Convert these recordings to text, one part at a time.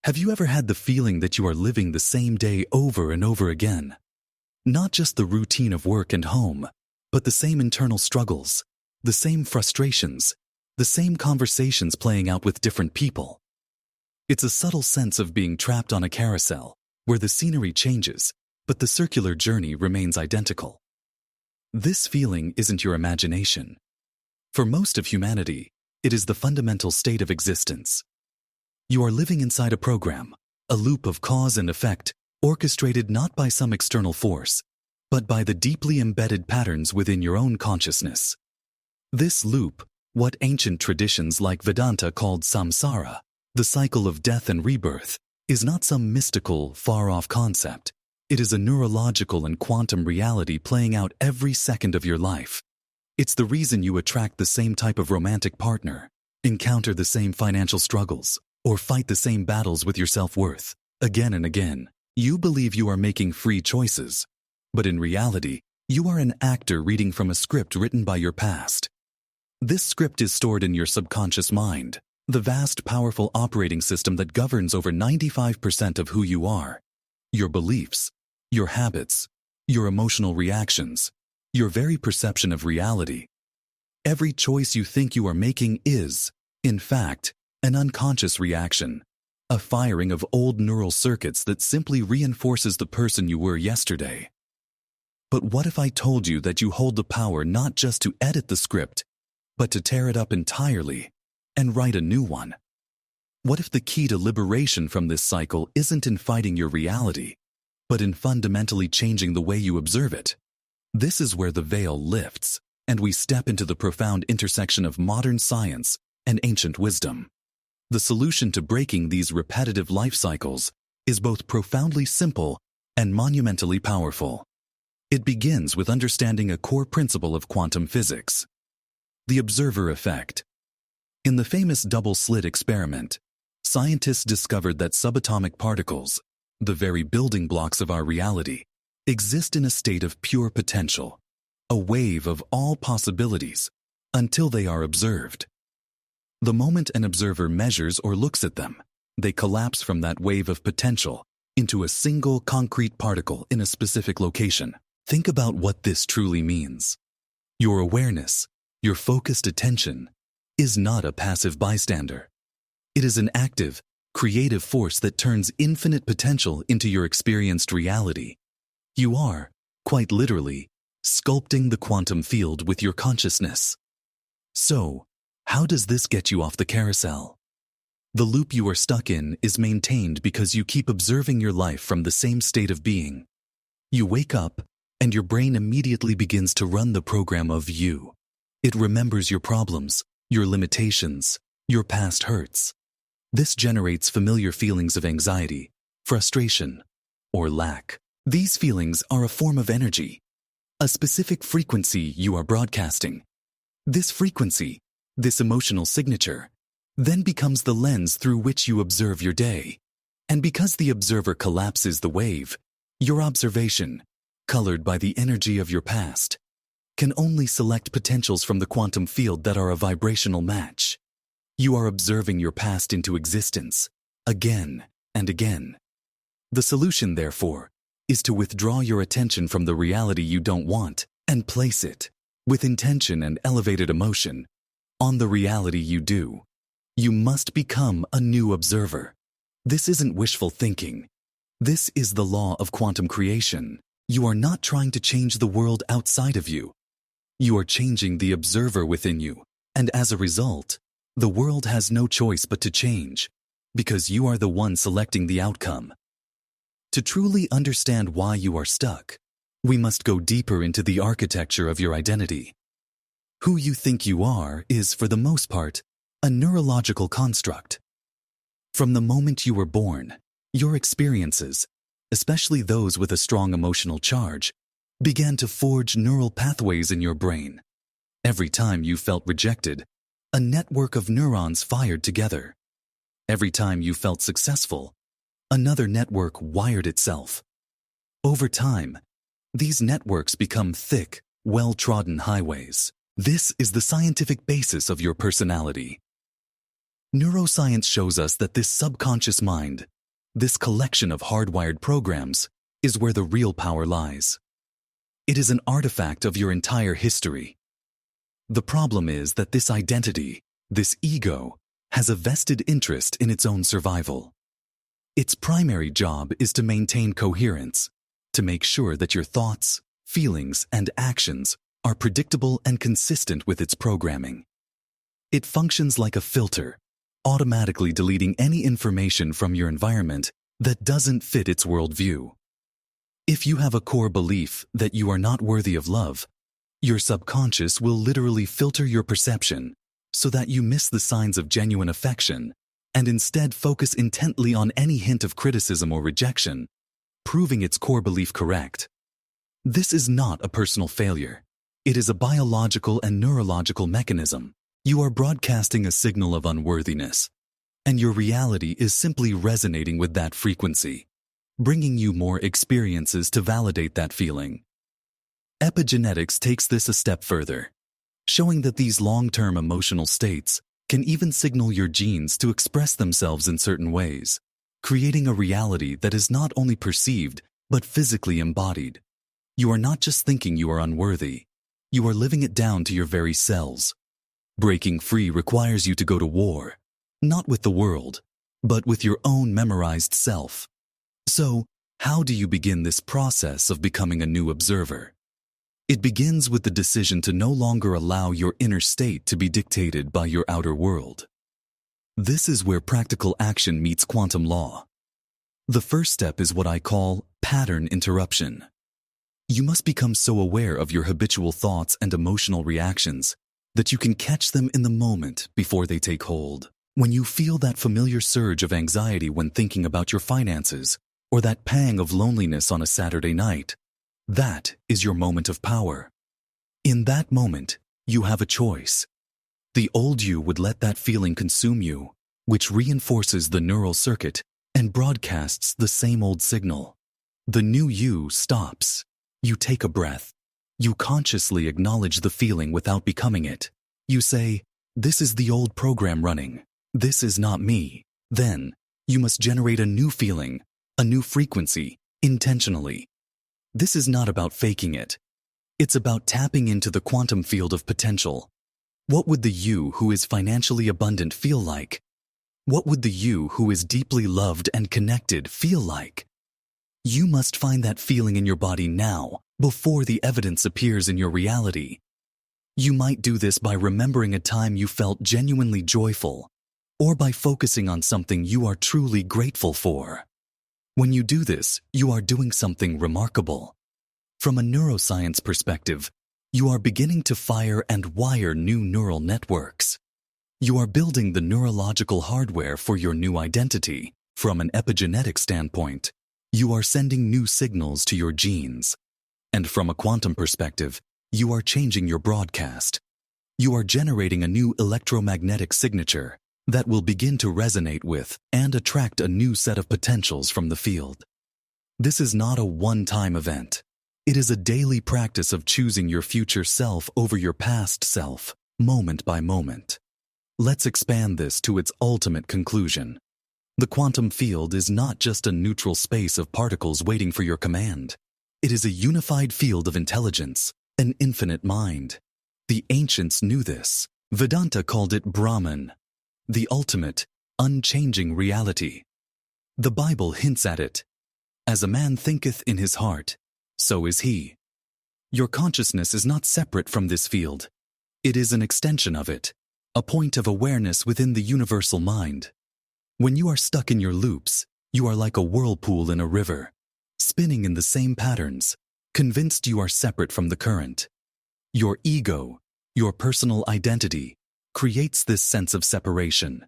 Have you ever had the feeling that you are living the same day over and over again? Not just the routine of work and home, but the same internal struggles, the same frustrations, the same conversations playing out with different people. It's a subtle sense of being trapped on a carousel, where the scenery changes, but the circular journey remains identical. This feeling isn't your imagination. For most of humanity, it is the fundamental state of existence. You are living inside a program, a loop of cause and effect, orchestrated not by some external force, but by the deeply embedded patterns within your own consciousness. This loop, what ancient traditions like Vedanta called samsara, the cycle of death and rebirth, is not some mystical, far-off concept. It is a neurological and quantum reality playing out every second of your life. It's the reason you attract the same type of romantic partner, encounter the same financial struggles, or fight the same battles with your self-worth. Again and again, you believe you are making free choices, but in reality, you are an actor reading from a script written by your past. This script is stored in your subconscious mind, the vast, powerful operating system that governs over 95% of who you are. Your beliefs, your habits, your emotional reactions, your very perception of reality. Every choice you think you are making is, in fact, an unconscious reaction, a firing of old neural circuits that simply reinforces the person you were yesterday. But what if I told you that you hold the power not just to edit the script, but to tear it up entirely and write a new one? What if the key to liberation from this cycle isn't in fighting your reality, but in fundamentally changing the way you observe it? This is where the veil lifts, and we step into the profound intersection of modern science and ancient wisdom. The solution to breaking these repetitive life cycles is both profoundly simple and monumentally powerful. It begins with understanding a core principle of quantum physics: the observer effect. In the famous double-slit experiment, scientists discovered that subatomic particles, the very building blocks of our reality, exist in a state of pure potential, a wave of all possibilities, until they are observed. The moment an observer measures or looks at them, they collapse from that wave of potential into a single concrete particle in a specific location. Think about what this truly means. Your awareness, your focused attention, is not a passive bystander. It is an active, creative force that turns infinite potential into your experienced reality. You are, quite literally, sculpting the quantum field with your consciousness. So, how does this get you off the carousel? The loop you are stuck in is maintained because you keep observing your life from the same state of being. You wake up, and your brain immediately begins to run the program of you. It remembers your problems, your limitations, your past hurts. This generates familiar feelings of anxiety, frustration, or lack. These feelings are a form of energy, a specific frequency you are broadcasting. This frequency, this emotional signature, then becomes the lens through which you observe your day. And because the observer collapses the wave, your observation, colored by the energy of your past, can only select potentials from the quantum field that are a vibrational match. You are observing your past into existence, again and again. The solution, therefore, is to withdraw your attention from the reality you don't want and place it, with intention and elevated emotion, on the reality you do. You must become a new observer. This isn't wishful thinking. This is the law of quantum creation. You are not trying to change the world outside of you. You are changing the observer within you, and as a result, the world has no choice but to change, because you are the one selecting the outcome. To truly understand why you are stuck, we must go deeper into the architecture of your identity. Who you think you are is, for the most part, a neurological construct. From the moment you were born, your experiences, especially those with a strong emotional charge, began to forge neural pathways in your brain. Every time you felt rejected, a network of neurons fired together. Every time you felt successful, another network wired itself. Over time, these networks become thick, well-trodden highways. This is the scientific basis of your personality. Neuroscience shows us that this subconscious mind, This collection of hardwired programs is where the real power lies. It is an artifact of your entire history. The problem is that this identity, this ego, has a vested interest in its own survival. Its primary job is to maintain coherence, to make sure that your thoughts, feelings, and actions are predictable and consistent with its programming. It functions like a filter, automatically deleting any information from your environment that doesn't fit its worldview. If you have a core belief that you are not worthy of love, your subconscious will literally filter your perception so that you miss the signs of genuine affection and instead focus intently on any hint of criticism or rejection, proving its core belief correct. This is not a personal failure. It is a biological and neurological mechanism. You are broadcasting a signal of unworthiness, and your reality is simply resonating with that frequency, bringing you more experiences to validate that feeling. Epigenetics takes this a step further, showing that these long-term emotional states can even signal your genes to express themselves in certain ways, creating a reality that is not only perceived, but physically embodied. You are not just thinking you are unworthy, you are living it down to your very cells. Breaking free requires you to go to war, not with the world, but with your own memorized self. So, how do you begin this process of becoming a new observer? It begins with the decision to no longer allow your inner state to be dictated by your outer world. This is where practical action meets quantum law. The first step is what I call pattern interruption. You must become so aware of your habitual thoughts and emotional reactions that you can catch them in the moment before they take hold. When you feel that familiar surge of anxiety when thinking about your finances, or that pang of loneliness on a Saturday night, that is your moment of power. In that moment, you have a choice. The old you would let that feeling consume you, which reinforces the neural circuit and broadcasts the same old signal. The new you stops. You take a breath. You consciously acknowledge the feeling without becoming it. You say, "This is the old program running. This is not me." Then, you must generate a new feeling, a new frequency, intentionally. This is not about faking it. It's about tapping into the quantum field of potential. What would the you who is financially abundant feel like? What would the you who is deeply loved and connected feel like? You must find that feeling in your body now, before the evidence appears in your reality. You might do this by remembering a time you felt genuinely joyful, or by focusing on something you are truly grateful for. When you do this, you are doing something remarkable. From a neuroscience perspective, you are beginning to fire and wire new neural networks. You are building the neurological hardware for your new identity. From an epigenetic standpoint, you are sending new signals to your genes. And from a quantum perspective, you are changing your broadcast. You are generating a new electromagnetic signature that will begin to resonate with and attract a new set of potentials from the field. This is not a one-time event. It is a daily practice of choosing your future self over your past self, moment by moment. Let's expand this to its ultimate conclusion. The quantum field is not just a neutral space of particles waiting for your command. It is a unified field of intelligence, an infinite mind. The ancients knew this. Vedanta called it Brahman, the ultimate, unchanging reality. The Bible hints at it. As a man thinketh in his heart, so is he. Your consciousness is not separate from this field. It is an extension of it, a point of awareness within the universal mind. When you are stuck in your loops, you are like a whirlpool in a river, spinning in the same patterns, convinced you are separate from the current. Your ego, your personal identity, creates this sense of separation.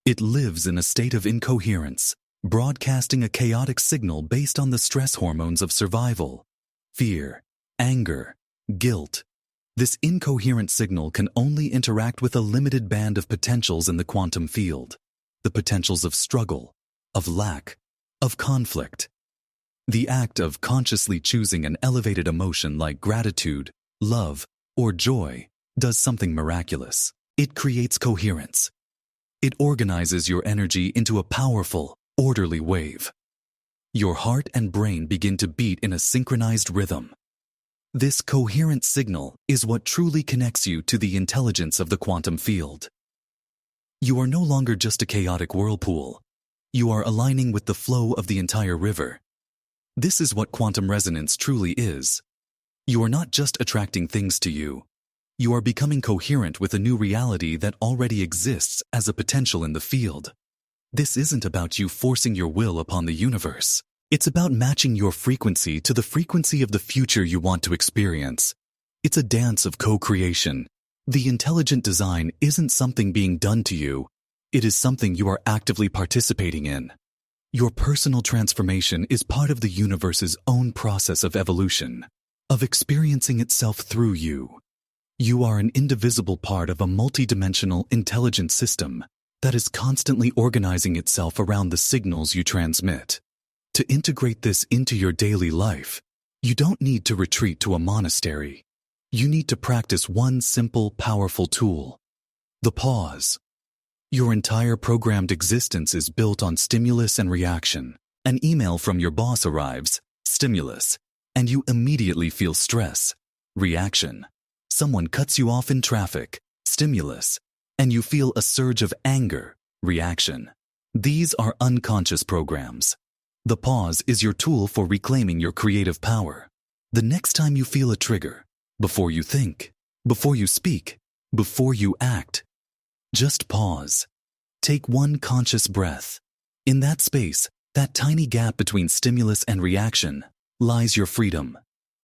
It lives in a state of incoherence, broadcasting a chaotic signal based on the stress hormones of survival, fear, anger, guilt. This incoherent signal can only interact with a limited band of potentials in the quantum field, the potentials of struggle, of lack, of conflict. The act of consciously choosing an elevated emotion like gratitude, love, or joy does something miraculous. It creates coherence. It organizes your energy into a powerful, orderly wave. Your heart and brain begin to beat in a synchronized rhythm. This coherent signal is what truly connects you to the intelligence of the quantum field. You are no longer just a chaotic whirlpool. You are aligning with the flow of the entire river. This is what quantum resonance truly is. You are not just attracting things to you. You are becoming coherent with a new reality that already exists as a potential in the field. This isn't about you forcing your will upon the universe. It's about matching your frequency to the frequency of the future you want to experience. It's a dance of co-creation. The intelligent design isn't something being done to you. It is something you are actively participating in. Your personal transformation is part of the universe's own process of evolution, of experiencing itself through you. You are an indivisible part of a multidimensional intelligent system that is constantly organizing itself around the signals you transmit. To integrate this into your daily life, you don't need to retreat to a monastery. You need to practice one simple, powerful tool: the pause. Your entire programmed existence is built on stimulus and reaction. An email from your boss arrives, stimulus, and you immediately feel stress, reaction. Someone cuts you off in traffic, stimulus, and you feel a surge of anger, reaction. These are unconscious programs. The pause is your tool for reclaiming your creative power. The next time you feel a trigger, before you think, before you speak, before you act, just pause. Take one conscious breath. In that space, that tiny gap between stimulus and reaction, lies your freedom.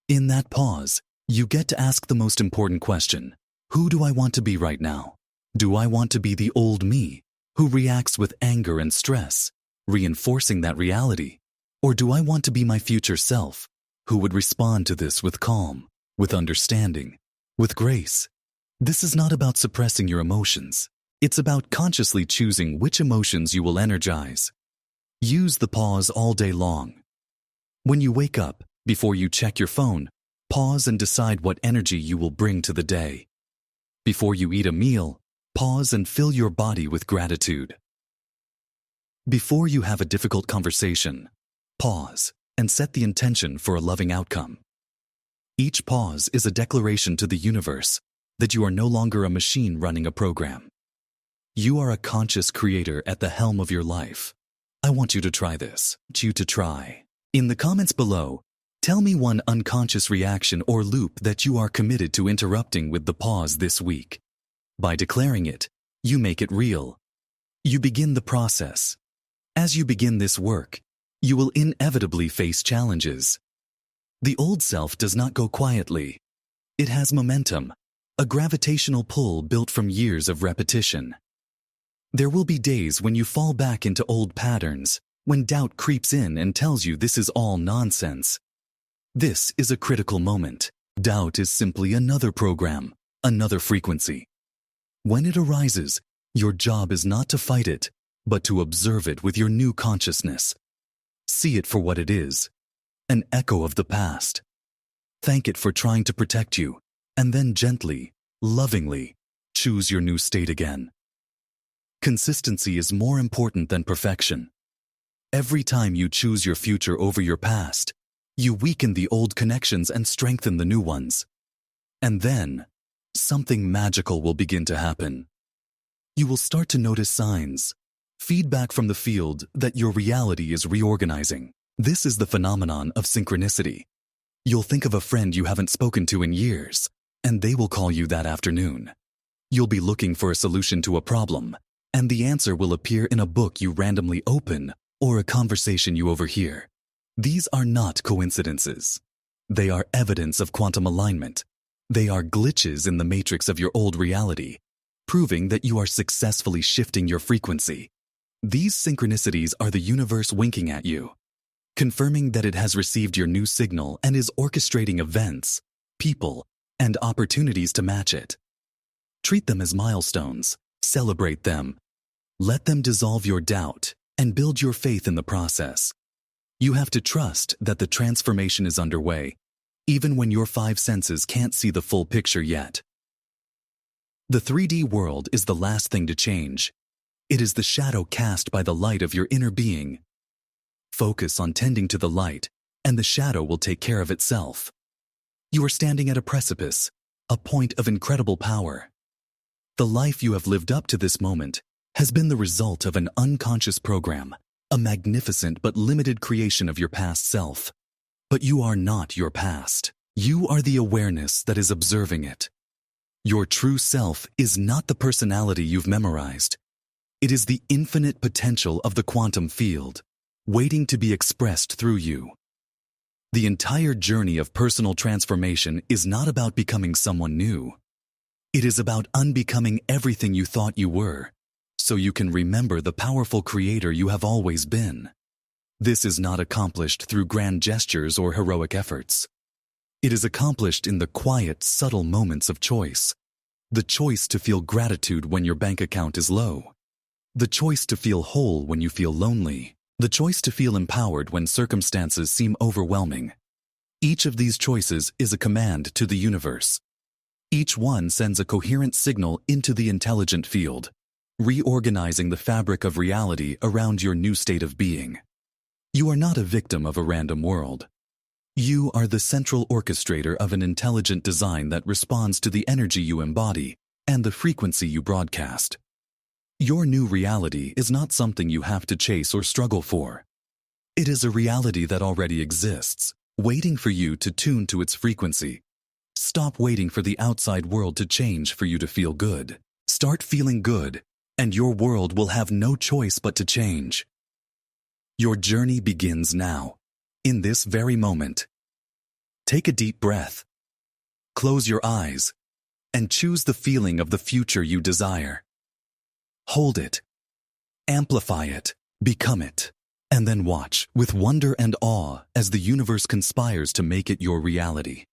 In that pause, you get to ask the most important question: who do I want to be right now? Do I want to be the old me, who reacts with anger and stress, reinforcing that reality? Or do I want to be my future self, who would respond to this with calm, with understanding, with grace? This is not about suppressing your emotions. It's about consciously choosing which emotions you will energize. Use the pause all day long. When you wake up, before you check your phone, pause and decide what energy you will bring to the day. Before you eat a meal, pause and fill your body with gratitude. Before you have a difficult conversation, pause and set the intention for a loving outcome. Each pause is a declaration to the universe that you are no longer a machine running a program. You are a conscious creator at the helm of your life. I want you to try this. I want you to try. In the comments below, tell me one unconscious reaction or loop that you are committed to interrupting with the pause this week. By declaring it, you make it real. You begin the process. As you begin this work, you will inevitably face challenges. The old self does not go quietly. It has momentum, a gravitational pull built from years of repetition. There will be days when you fall back into old patterns, when doubt creeps in and tells you this is all nonsense. This is a critical moment. Doubt is simply another program, another frequency. When it arises, your job is not to fight it, but to observe it with your new consciousness. See it for what it is, an echo of the past. Thank it for trying to protect you, and then gently, lovingly, choose your new state again. Consistency is more important than perfection. Every time you choose your future over your past, you weaken the old connections and strengthen the new ones. And then, something magical will begin to happen. You will start to notice signs, feedback from the field that your reality is reorganizing. This is the phenomenon of synchronicity. You'll think of a friend you haven't spoken to in years, and they will call you that afternoon. You'll be looking for a solution to a problem, and the answer will appear in a book you randomly open or a conversation you overhear. These are not coincidences. They are evidence of quantum alignment. They are glitches in the matrix of your old reality, proving that you are successfully shifting your frequency. These synchronicities are the universe winking at you, confirming that it has received your new signal and is orchestrating events, people, and opportunities to match it. Treat them as milestones, celebrate them. Let them dissolve your doubt and build your faith in the process. You have to trust that the transformation is underway, even when your five senses can't see the full picture yet. The 3D world is the last thing to change. It is the shadow cast by the light of your inner being. Focus on tending to the light, and the shadow will take care of itself. You are standing at a precipice, a point of incredible power. The life you have lived up to this moment has been the result of an unconscious program, a magnificent but limited creation of your past self. But you are not your past. You are the awareness that is observing it. Your true self is not the personality you've memorized. It is the infinite potential of the quantum field, waiting to be expressed through you. The entire journey of personal transformation is not about becoming someone new. It is about unbecoming everything you thought you were, so you can remember the powerful creator you have always been. This is not accomplished through grand gestures or heroic efforts. It is accomplished in the quiet, subtle moments of choice. The choice to feel gratitude when your bank account is low. The choice to feel whole when you feel lonely. The choice to feel empowered when circumstances seem overwhelming. Each of these choices is a command to the universe. Each one sends a coherent signal into the intelligent field, reorganizing the fabric of reality around your new state of being. You are not a victim of a random world. You are the central orchestrator of an intelligent design that responds to the energy you embody and the frequency you broadcast. Your new reality is not something you have to chase or struggle for. It is a reality that already exists, waiting for you to tune to its frequency. Stop waiting for the outside world to change for you to feel good. Start feeling good, and your world will have no choice but to change. Your journey begins now, in this very moment. Take a deep breath. Close your eyes, and choose the feeling of the future you desire. Hold it. Amplify it. Become it. And then watch with wonder and awe as the universe conspires to make it your reality.